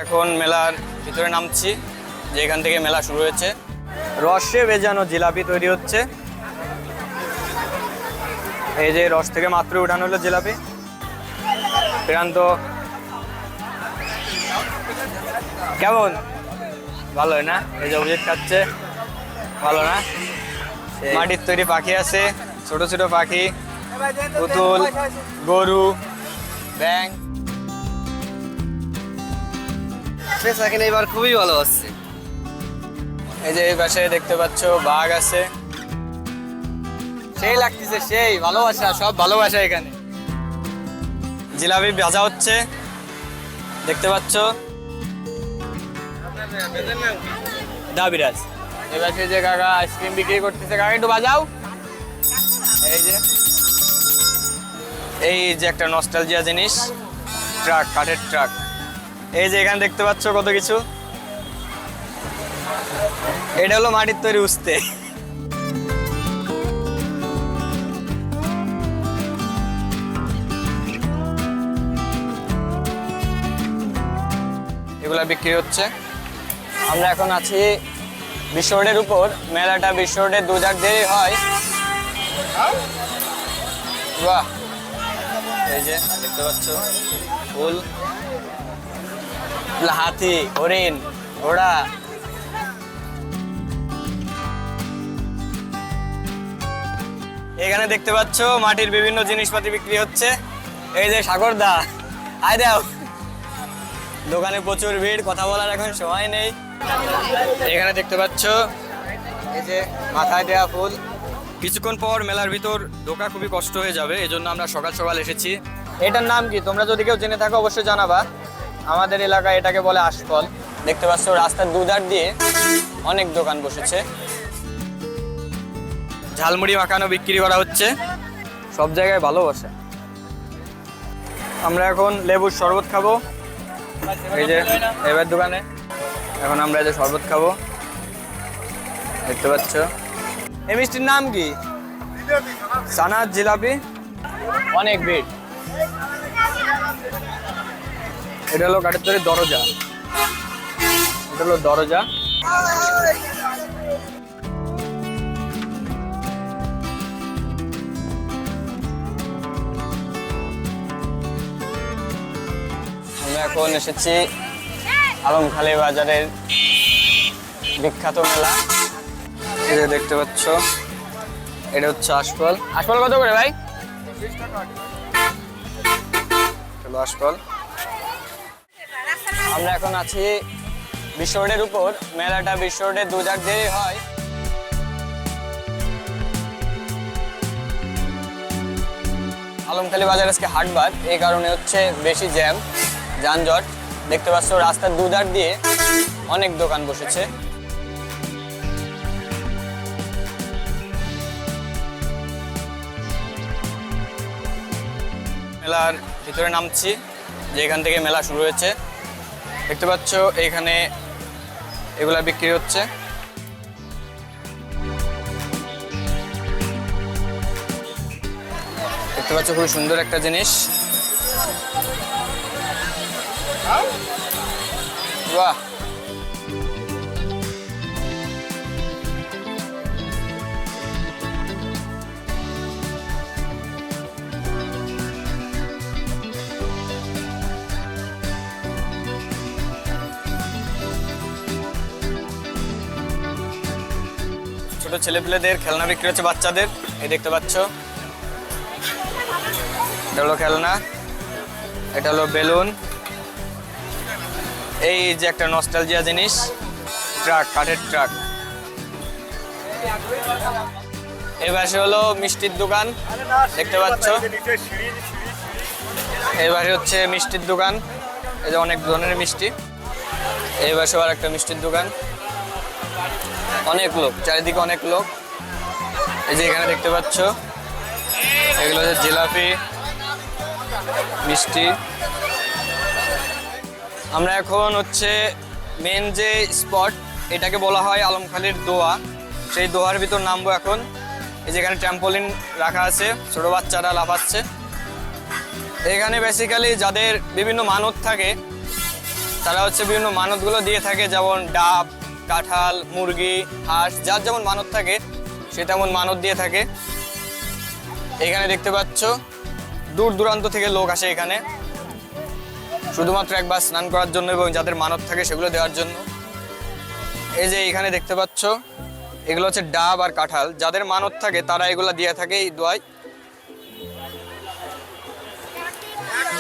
এখন মেলার ভিতরে নামছি, যেখান থেকে মেলা শুরু হয়েছে। রসে ভেজানো জিলাপি তৈরি হচ্ছে। এই যে রস থেকে মাত্র উঠানো হলো জিলাপি। প্রান্ত কেমন? ভালো না? এই যে অভিজিৎ খাচ্ছে, ভালো না? মাটির তৈরি পাখি আছে, ছোট ছোট পাখি, পুতুল, গরু, ব্যাং। এবার খুবই ভালো হচ্ছে। এই যে এই পাশে দেখতে পাচ্ছ বাঘ আছে। সেই লাগতেছে, সেই ভালোবাসা, সব ভালোবাসা এখানে। জিলাপি ভাজা হচ্ছে, দেখতে পাচ্ছ। দাবিরাজ এবার সে যে কাকা আইসক্রিম বিক্রি করতেছে, কাকা একটু বাজাও। এই যে একটা নস্টালজিয়া জিনিস, ট্রাক, কাঠের ট্রাক। এই যে এখানে দেখতে পাচ্ছ কত কিছু। এটা হলো মাটির তৈরি উস্তে। এগুলা বিক্রি হচ্ছে। আমরা এখন আছি বিশ্ব রোডের উপর। মেলাটা বিশ্ব রোডের 2 ধার দেরি হয়। বাহ, এই যে দেখতে পাচ্ছ ফুল, হাতি, হরিণ, ঘোড়া। এখানে দেখতে পাচ্ছ মাটির বিভিন্ন জিনিসপাতি বিক্রি হচ্ছে। এই যে সাগরদা, আয় দাও। দোকানে প্রচুর ভিড়, কথা বলার এখন সময় নেই। এখানে দেখতে পাচ্ছ এই যে মাথায় দেওয়া ফুল। কিছুক্ষণ পর মেলার ভিতর ঢোকা খুবই কষ্ট হয়ে যাবে, এজন্য আমরা সকাল সকাল এসেছি। এটার নাম কি তোমরা যদি কেউ জেনে থাকো অবশ্যই জানাবা। আমাদের এলাকায় এটাকে বলে আশফল। দেখতে পাচ্ছ রাস্তার দুধার দিয়ে অনেক দোকান বসেছে। ঝালমুড়ি মাখানো বিক্রি করা হচ্ছে, সব জায়গায় ভালোবাসে। আমরা এখন লেবুর শরবত খাবো। এই যে এবার দোকানে এখন আমরা এই যে শরবত খাবো, দেখতে পাচ্ছ। এই মিষ্টির নাম কি? সানার জিলাপি। অনেক ভিড়। এটা হলো কাঠের তৈরি দরজা। এটা হলো দরজা। আমরা এখন এসেছি আলমখালী বাজারের বিখ্যাত মেলা। এই যে দেখতে পাচ্ছ এটা হচ্ছে আশফল। আশফল কত করে ভাই? চলো আশফল। আমরা এখন আছি বিশ্ব রোডের উপর। মেলাটা বিশ্ব রোডের 2 ধার দেরি হয়। আলমখালী বাজার আজকে হাটবার, এই কারণে হচ্ছে বেশি জ্যাম, যানজট। দেখতে পাচ্ছ রাস্তার 2 ধার দিয়ে অনেক দোকান বসেছে। মেলার ভিতরে নামছি, যেখান থেকে মেলা শুরু হয়েছে। দেখতে পাচ্ছ এইখানে এগুলা বিক্রি হচ্ছে। দেখতে পাচ্ছ খুবই সুন্দর একটা জিনিস। বাহ, ছোট ছেলেপেলেদের খেলনা বিক্রি হচ্ছে, বাচ্চাদের। এই দেখতে পাচ্ছ এটা হলো খেলনা, এটা হলো বেলুন। এই যে একটা নস্টালজিয়া জিনিস, ট্রাক, কাঠের ট্রাক। এই পাশে হলো মিষ্টির দোকান, দেখতে পাচ্ছ। এই পাশে হচ্ছে মিষ্টির দোকান, এই যে অনেক ধরনের মিষ্টি। এই পাশে আর একটা মিষ্টির দোকান। অনেক লোক, চারিদিকে অনেক লোক। এই যে এখানে দেখতে পাচ্ছ এগুলো হচ্ছে জিলাপি, মিষ্টি। আমরা এখন হচ্ছে মেন যে স্পট, এটাকে বলা হয় আলমখালীর দোয়া। সেই দোয়ার ভিতর নামবো এখন। এই যেখানে ট্র্যাম্পোলিন রাখা আছে, ছোট বাচ্চারা লাফাচ্ছে। এখানে বেসিক্যালি যাদের বিভিন্ন মানত থাকে তারা হচ্ছে বিভিন্ন মানতগুলো দিয়ে থাকে, যেমন ডাব, কাঁঠাল, মুরগি, হাঁস, যার যেমন মানত থাকে সে তেমন মানত দিয়ে থাকে। এখানে দেখতে পাচ্ছ দূর দূরান্ত থেকে লোক আসে এখানে শুধুমাত্র একবার স্নান করার জন্য এবং যাদের মানত থাকে সেগুলো দেওয়ার জন্য। এই যে এখানে দেখতে পাচ্ছ এগুলো হচ্ছে ডাব আর কাঁঠাল, যাদের মানত থাকে তারা এগুলো দিয়ে থাকে এই দোয়ায়।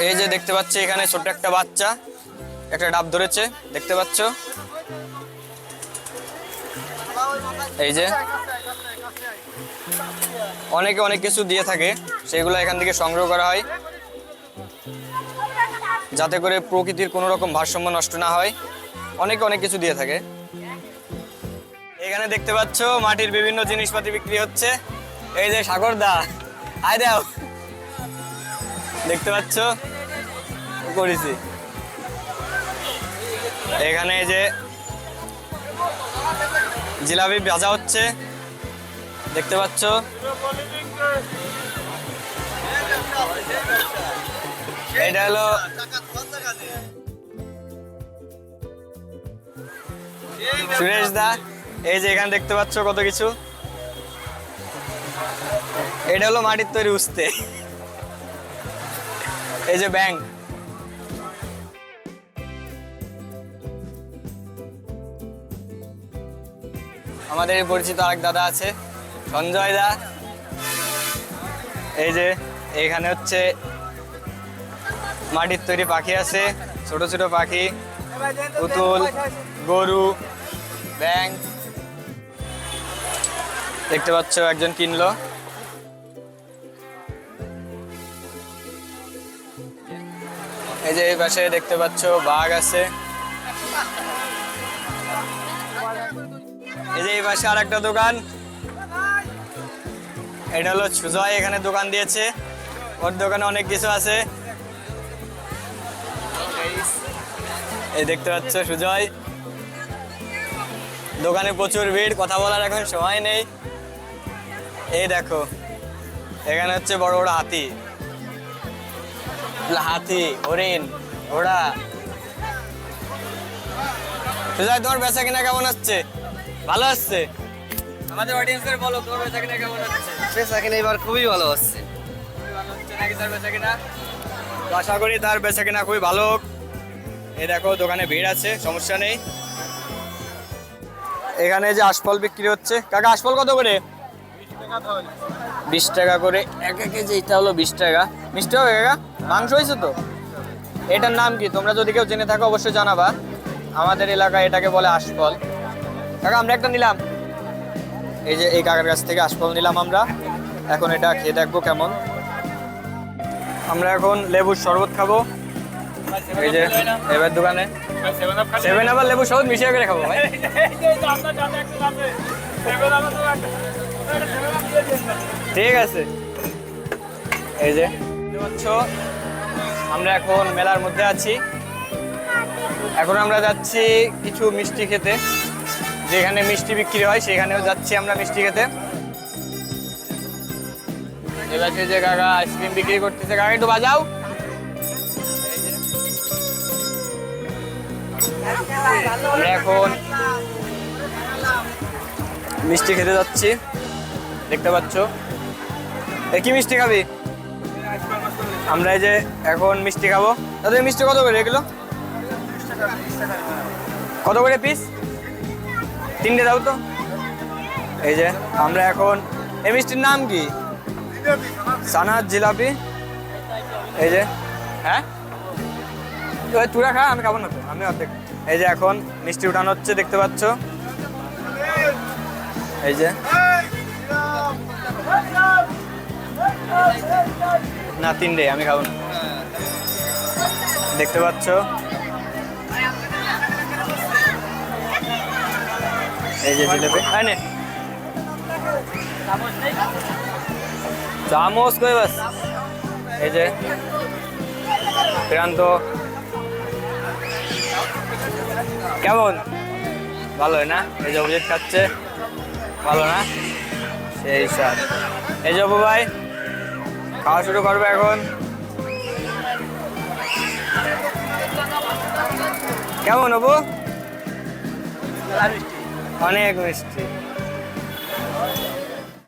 এই যে দেখতে পাচ্ছ এখানে ছোট্ট একটা বাচ্চা একটা ডাব ধরেছে, দেখতে পাচ্ছ। এই যে অনেকে অনেক কিছু দিয়ে থাকে, সেগুলো এখান থেকে সংগ্রহ করা হয় যাতে করে প্রকৃতির কোনো রকম ভারসাম্য নষ্ট না হয়। অনেকে অনেক কিছু দিয়ে থাকে। এখানে দেখতে পাচ্ছ মাটির বিভিন্ন জিনিসপাতি বিক্রি হচ্ছে। এই যে সাগরদা, আয় দাও, দেখতে পাচ্ছ করেছি। এখানে এই যে জিলাপি ভাজা হচ্ছে, দেখতে পাচ্ছ। এটা হলো সুরেশ দা। এই যে এখানে দেখতে পাচ্ছ কত কিছু। এটা হলো মাটির তৈরি উস্তে। এই যে ব্যাংক। আমাদের পরিচিত আরেক দাদা আছে, সঞ্জয় দা। এই যে এখানে হচ্ছে মাটির তৈরি পাখি আছে, ছোট ছোট পাখি, পুতুল, গরু, ব্যাঙ। দেখতে পাচ্ছ একজন কিনলো। এই যে এই পাশে দেখতে পাচ্ছ বাঘ আছে। এই যে এই পাশে আর একটা দোকান, এটা হলো সুজয়, এখানে দোকান দিয়েছে। ওর দোকানে অনেক কিছু আছে। এই দেখতে পাচ্ছ সুজয়, দোকানে প্রচুর ভিড়, কথা বলার এখন সময় নেই। এই দেখো এখানে হচ্ছে বড় বড় হাতি, হাতি, হরিণ, ঘোড়া। সুজয় তোমার বেচা কিনা কেমন হচ্ছে? ভালো আসছে? আমাদের অডিয়েন্সদের বলো তোমার বেচা কিনা কেমন হচ্ছে? বেচা কিনা এবার খুবই ভালো হচ্ছে। খুবই ভালো হচ্ছে নাকি তার বেচা কিনা? তো আশা করি তার বেচা কিনা খুবই ভালো হোক। এই দেখো দোকানে ভিড় আছে, সমস্যা নেই। এখানে যে আশফল বিক্রি হচ্ছে। কাকা আশফল কত করে? 20 টাকা করে এক কেজি। এটা হলো 20 টাকা। মিষ্টি হবে কাকা? মাংস হয়েছে তো? এটার নাম কি? তোমরা যদি কেউ জেনে থাকো অবশ্যই জানাবা। আমাদের এলাকায় এটাকে বলে আশফল। কাকা আমরা একটা নিলাম, এই যে এই কাকার কাছ থেকে আশফল নিলাম আমরা। এখন এটা খেয়ে দেখবো কেমন। আমরা এখন লেবুর শরবত খাবো। এই যে এবার দোকানে 7 আপ আর লেবুর শরবত মিশিয়ে করে খাবো ভাই। ঠিক আছে। এই যে পাচ্ছ আমরা এখন মেলার মধ্যে আছি। এখন আমরা যাচ্ছি কিছু মিষ্টি খেতে, যেখানে মিষ্টি বিক্রি হয় সেখানেও যাচ্ছি আমরা মিষ্টি খেতে। এবার যে কাকা আইসক্রিম বিক্রি করতেছে, কাকা একটু বাজাও। আমরা এখন মিষ্টি খেতে যাচ্ছি, দেখতে পাচ্ছ। কি মিষ্টি খাবি? আমরা এই যে এখন মিষ্টি খাবো। তাদের মিষ্টি কত করে এগুলো? কত করে পিস? 3টে দাও তো। এই যে আমরা এখন, এই মিষ্টির নাম কি? সানার জিলাপি। এই যে হ্যাঁ তুরা খা, আমি খাবো না তো, আমি অর্ধেক। এই যে এখন মিষ্টি উঠানো হচ্ছে, দেখতে পাচ্ছ। এই যে না 3টে, আমি খাবো না, দেখতে পাচ্ছ। এই যে জিলাপি, নে চামচ কই বাস। এই যে প্রান্ত কেমন? ভালো হয় না? এই যে অভিজিৎ খাচ্ছে, ভালো না? সেই স্যার। এই যে অপু ভাই খাওয়া শুরু করবে এখন। কেমন হবো? অনেক মিষ্টি।